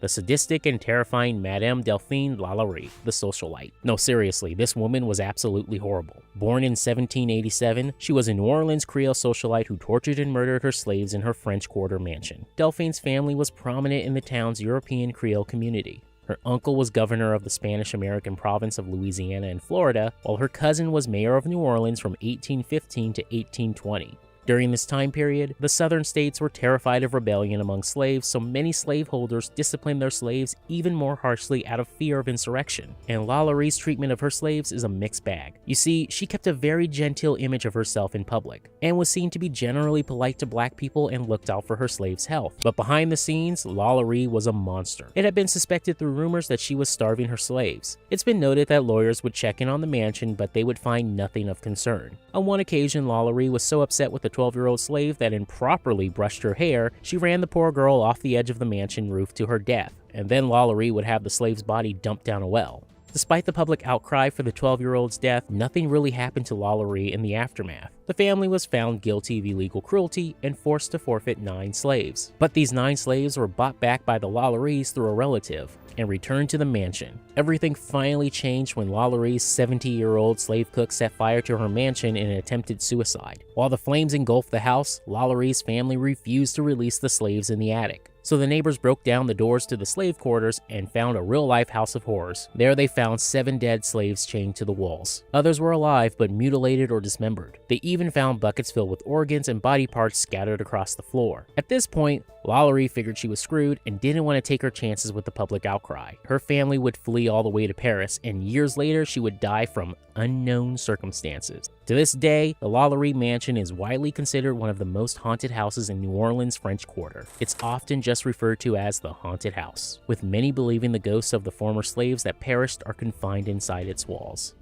the sadistic and terrifying Madame Delphine Lalaurie, the socialite. No, seriously, this woman was absolutely horrible. Born in 1787, she was a New Orleans Creole socialite who tortured and murdered her slaves in her French Quarter mansion. Delphine's family was prominent in the town's European Creole community. Her uncle was governor of the Spanish-American province of Louisiana and Florida, while her cousin was mayor of New Orleans from 1815 to 1820. During this time period, the southern states were terrified of rebellion among slaves, so many slaveholders disciplined their slaves even more harshly out of fear of insurrection. And Lalaurie's treatment of her slaves is a mixed bag. You see, she kept a very genteel image of herself in public, and was seen to be generally polite to black people and looked out for her slaves' health. But behind the scenes, Lalaurie was a monster. It had been suspected through rumors that she was starving her slaves. It's been noted that lawyers would check in on the mansion, but they would find nothing of concern. On one occasion, Lalaurie was so upset with the 12-year-old slave that improperly brushed her hair, she ran the poor girl off the edge of the mansion roof to her death, and then Lalaurie would have the slave's body dumped down a well. Despite the public outcry for the 12-year-old's death, nothing really happened to Lalaurie in the aftermath. The family was found guilty of illegal cruelty and forced to forfeit 9 slaves. But these 9 slaves were bought back by the Lalauries through a relative and returned to the mansion. Everything finally changed when Lalaurie's 70-year-old slave cook set fire to her mansion in an attempted suicide. While the flames engulfed the house, Lalaurie's family refused to release the slaves in the attic. So the neighbors broke down the doors to the slave quarters and found a real-life house of horrors. There they found 7 dead slaves chained to the walls. Others were alive but mutilated or dismembered. They even found buckets filled with organs and body parts scattered across the floor. At this point, Lalaurie figured she was screwed and didn't want to take her chances with the public outcry. Her family would flee all the way to Paris, and years later she would die from unknown circumstances. To this day, the Lalaurie mansion is widely considered one of the most haunted houses in New Orleans' French Quarter. It's often just referred to as the haunted house, with many believing the ghosts of the former slaves that perished are confined inside its walls.